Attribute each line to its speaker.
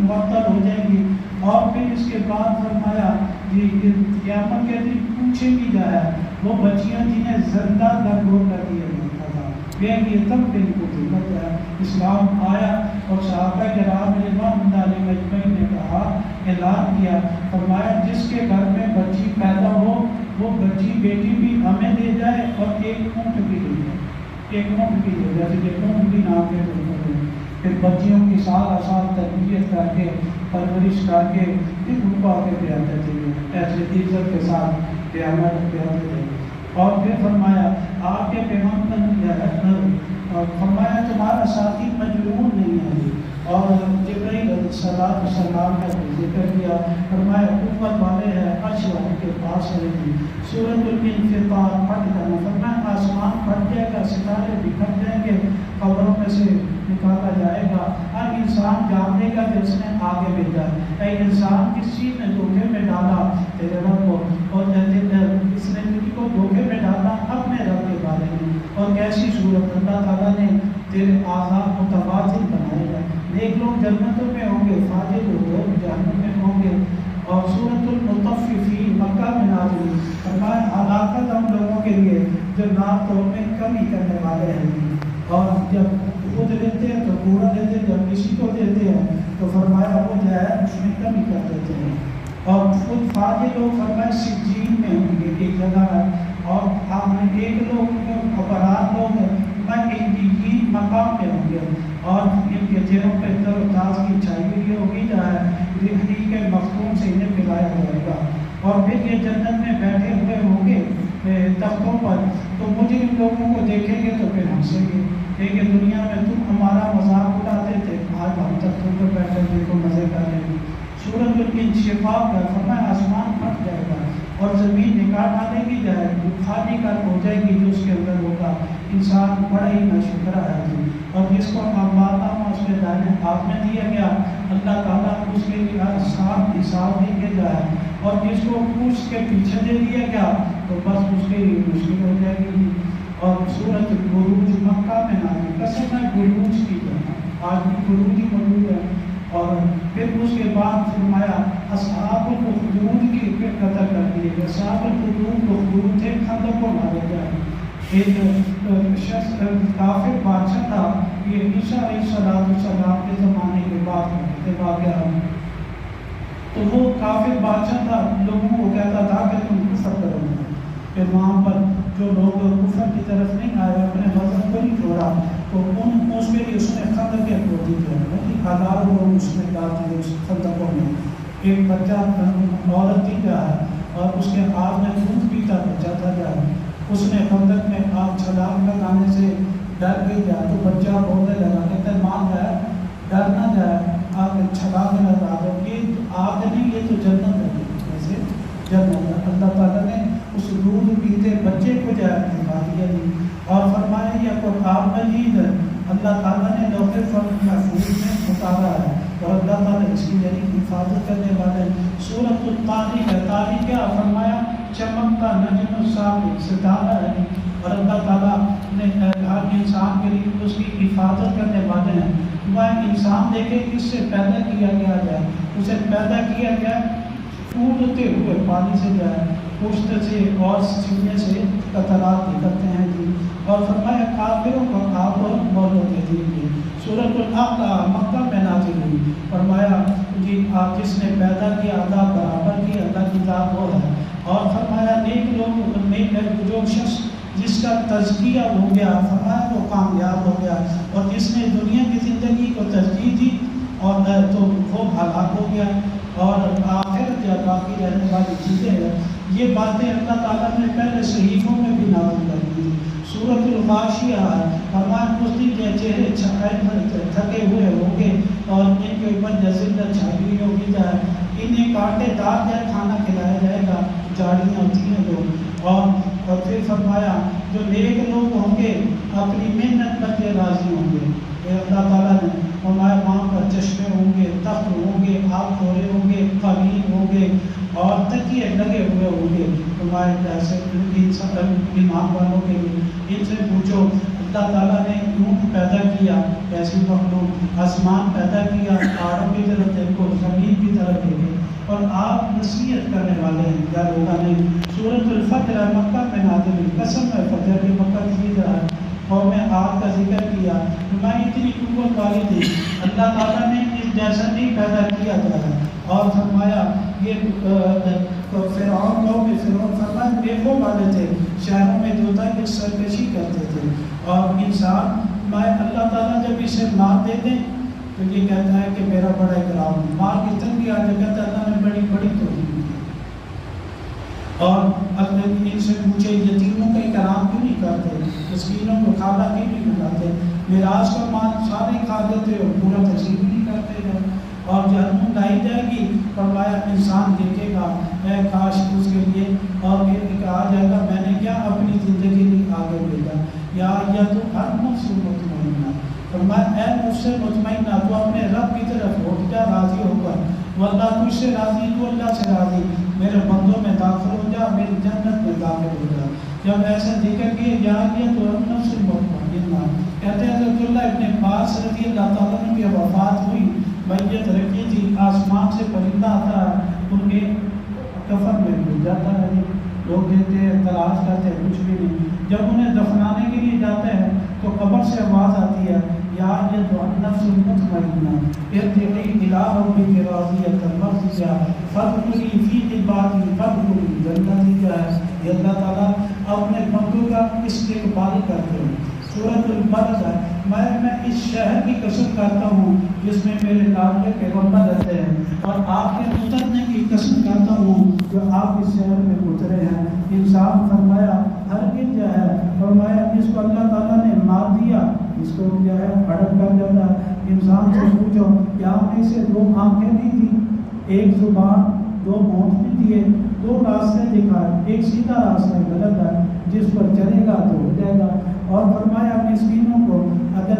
Speaker 1: معطل ہو جائیں گی. اور پھر اس کے بعد فرمایا قیامت کے دن پوچھے بھی جائے وہ بچیاں جنہیں زندہ درگور کر دیا جاتا تھا. یہ تب دل کو ضرورت ہے. اسلام آیا اور صحابہ کرام رضوان اللہ علیہم اجمعین نے کہا، اعلان کیا، فرمایا جس کے گھر میں بچی پیدا ہو وہ بچی بیٹی بھی ہمیں دے جائے اور ایک اونٹ بھی دے جائے. ایک اونٹ بھی دے جائے، جیسے کہ اونٹ بھی نام کے طور پر. پھر بچیوں کی سال سال تربیت کر کے پرورش کر کے پھر ان کو آگے پھیلاتے تھے، ایسے عزت کے ساتھ پھیلاتے تھے. اور پھر فرمایا آپ کے پیغمبر فرمایا تمہارا ساتھی مجنون نہیں ہے. اور جبرائیل علیہ السلام کا ذکر کیا، فرمایا قوت والے ہیں، عرش والے کے پاس رہے گی. سورۃ الانفطار پڑھ کرنا، فرمایا آسمان پھٹ جائے گا، ستارے بکھر جائیں گے، قبروں میں سے نکالا جائے گا. ہر انسان جانے گا کہ اس نے آگے بھیجا. اے انسان کس چیز نے دھوکے میں ڈالا تیرے رب کو، اور اس نے تجھ کو دھوکے میں ڈالا اپنے رب کے بارے میں. اور کیسی صورت اللہ تعالیٰ نے تیرے اعضاء متوازن بنائے گا. نیک لوگ جنتوں میں ہوں گے، فاجر لوگ جہنم میں ہوں گے. اور سورۃ المطففین مکہ میں نازل ہوئی. فرمایا ہلاکت ہم لوگوں کے لیے جو ناپ توڑ میں کمی کرنے والے ہیں. اور جب خود لیتے ہیں تو پورا دیتے ہیں، جب کسی کو دیتے ہیں تو فرمایا وہ جو ہے اس میں کمی کر دیتے ہیں. اور خود فاجر لوگ فرمایا سجین میں ہوں گے، ایک جگہ ہے. اور آپ نے ایک لوگ ابرار لوگ ایک مقام پہ ہوں گے، اور ان کے چہروں پہ تر و تازگی چھائی ہوئی ہوگی، زندگی کے مختوم سے انہیں پلایا جائے گا. اور پھر یہ جنت میں بیٹھے ہوئے ہوں گے تختوں پر، تو مجھے ان لوگوں کو دیکھیں گے تو پھر ہنسیں گے کہ دنیا میں تم ہمارا مذاق اڑاتے تھے، آج ہم تختوں پر بیٹھے ہوئے کو مزے کر رہے ہیں. سورۃ الانشقاق کا فرمایا آسمان پھٹ جائے گا اور زمین نکال ڈالے گی جائے گی، خالی کر ہو جائے گی جو اس کے اندر ہوگا. انسان بڑا ہی ناشکرا ہے. اور جس کو ماتا اس کے دائیں ہاتھ میں دیا گیا، اللہ تعالیٰ اس کے لیے آسان حساب دے کے جائے. اور جس کو پوچھ کے پیچھے دے دیا گیا تو بس اس کے لیے مشکل ہو جائے گی. اور سورۃ البروج مکہ میں نازل، قسم ہے بروج کی جگہ آج بھی بروج ہی موجود ہے. اور پھر اس کے بعد فرمایا اصحاب الخدود کی قتل کر دیے گئے. اصحاب الخدود خدود تھے، خندق کو مارے گئے. ایک شخص کافر بادشاہ تھا، یہ عیسیٰ علیہ السلام کے زمانے کے بعد واقعہ. تو وہ کافر بادشاہ تھا، لوگوں کو کہتا تھا کہ تم کفر کرو. پھر وہاں پر جو لوگ کفر کی طرف نہیں آئے، اپنے مذہب کو نہیں چھوڑا، تو اس کے لیے اس نے خندق کھودی تھی. ہزاروں لوگ اس میں ڈالتے تھے اس خندقوں میں. ایک بچہ عورت تھی جائے اور اس کے ہاتھ میں دودھ پیتا بچہ تھا جائے. اس نے خندق میں آگ چھلانگ لگانے سے ڈر گئی جائے تو بچہ بولنے لگا، کہتے ہیں ماں جائے ڈر نہ جائے، آگ چھلانگ لگا دو. یہ آگ نہیں، یہ تو جنت ہے. ایسے جنت ہے. اللہ تعالیٰ نے اس دودھ پیتے بچے کو جائے دکھا دیا. اور فرمایا یہ قرآن مجید اللہ تعالیٰ نے لوح محفوظ میں اتارا ہے، اور اللہ تعالیٰ اس کی یعنی حفاظت کرنے والے ہیں. سورۃ الطارق ہے. طارق کیا فرمایا؟ چمکتا نجم ثاقب، ستارہ ہے. اور اللہ تعالیٰ نے ہر انسان کے لیے اس کی حفاظت کرنے والے ہیں. وہ انسان دیکھے کس سے پیدا کیا گیا ہے، اسے پیدا کیا گیا اڑتے ہوئے پانی سے جائے، پشت سے اور سینے سے قطرات نکلتے ہیں. اور فرمایا کافروں کو آپ مولود دے دیجیے. سورۃ الاعلیٰ مکہ میں نازل ہوئی. فرمایا آپ جس نے پیدا کیا اللہ برابر کی، اللہ کی ذات وہ ہے. اور فرمایا نیک لوگ جو شخص جس کا تزکیہ ہو گیا، فرمایا وہ کامیاب ہو گیا. اور جس نے دنیا کی زندگی کو ترجیح دی اور تو وہ ہلاک ہو گیا. اور آخرت یا باقی رہنے والی چیزیں ہیں. یہ باتیں اللہ تعالیٰ نے پہلے صحیفوں میں بھی نازل کر دی. سورۃ الغاشیہ فرمایا اس دن کے چہرے تھکے ہوئے ہوں گے اور ان کے اوپر ذلت چھائی ہوئی ہوگی جائے. انہیں کانٹے دار یا کھانا کھلایا جائے گا، جاڑیاں ہوتی ہیں لوگ. اور پھر فرمایا جو نیک لوگ ہوں گے اپنی محنت پر کے راضی ہوں گے. اللہ تعالیٰ نے فرمایا وہاں پر چشمے ہوں گے، تخت ہوں گے، آگ کھولے ہوں گے، قالین ہوں گے اور تکیے لگے ہوئے ہوں گے. تمہارے جیسے ایمان والوں کے لیے ان سے پوچھو اللہ تعالیٰ نے اونٹ پیدا کیا، ایسی مخلوق آسمان پیدا کیا، پہاڑوں کی طرف دیکھو اور آپ نصیحت کرنے والے ہیں یا لوگوں نے سورۃ الفجر مکہ میں نازل ہوئی، قسم ہے فجر کے مکہ کی جگہ قوم عاد کا ذکر کیا، ہماری اتنی قوت والی تھی، اللہ تعالیٰ نے اس جیسا نہیں پیدا کیا تھا، اور فرمایا یہ فرعون قوم فرعون فرمایا بیخو والے تھے، شہروں میں جو تھا کہ سرکشی کرتے تھے، اور انسان میں اللہ تعالیٰ جب اسے مار دے دیں تو یہ کہتا ہے کہ میرا بڑا اکرام ہے، مار کی تنگی آ جائے کہتا ہے اللہ نے بڑی بڑی توفیق دی، اور اگر ان سے پوچھے یتیموں کا اکرام کیوں نہیں کرتے، مسکینوں کو کھانا کیوں نہیں کھلاتے، میراث کا مال سارے کھا دیتے اور پورا تقسیم نہیں کرتے ہیں، اور جہنم لائی جائے گی، فرمایا انسان دیکھے گا اے کاش اس کے لیے، اور یہ کہا جائے گا میں نے کیا اپنی زندگی نہیں آگے بھیجا، یا تو ہر نفس مطمئنہ، فرمایا اے نفس سے مطمئنہ تو اپنے رب کی طرف لوٹ جا راضی ہو کر، واللہ تجھ سے راضی تو اللہ سے راضی، میرے بندوں میں داخل ہو جا، میری جنت میں داخل ہو جا۔ جب ایسا ذکر کیا یا تو ہم نفس مطمئنہ، کہتے ہیں حضرت اللہ ابن عباس رضی اللہ تعالیٰ عنہ کی وفات ہوئی، میت رکھی تھی، آسمان سے پرندہ آتا ہے ان کے کفن میں مل جاتا ہے، لوگ دیتے ہیں تلاش کرتے ہیں کچھ بھی نہیں، جب انہیں دفنانے کے لیے جاتے ہیں تو قبر سے آواز آتی ہے یا نفس مطمئنہ ارجعی الی ربک راضیۃ مرضیہ فادخلی فی عبادی فادخلی جنتی، کیا ہے یہ اللہ تعالیٰ اپنے بندوں کا استقبال کرتے ہیں۔ سورۃ البلد ہے، میں اس شہر کی قسم کرتا ہوں جس میں میرے لاڈلے پیغمبر رہتے ہیں، اور آپ کے اترنے کی قسم کرتا ہوں جو آپ اس شہر میں اترے ہیں۔ انسان فرمایا ہرگز جو ہے، فرمایا جس کو اللہ تعالیٰ نے مار دیا اس کو کیا ہے ہڑپ کر جاتا ہے۔ انسان سے پوچھو کیا ہم سے دو آنکھیں نہیں تھی، ایک زبان، دو ہونٹ بھی دیے، دو راستے دکھائے، ایک سیدھا راستہ غلط ہے، جس پر چلے گا تو ہو جائے گا، اور فرمایا مسکینوں کو اگر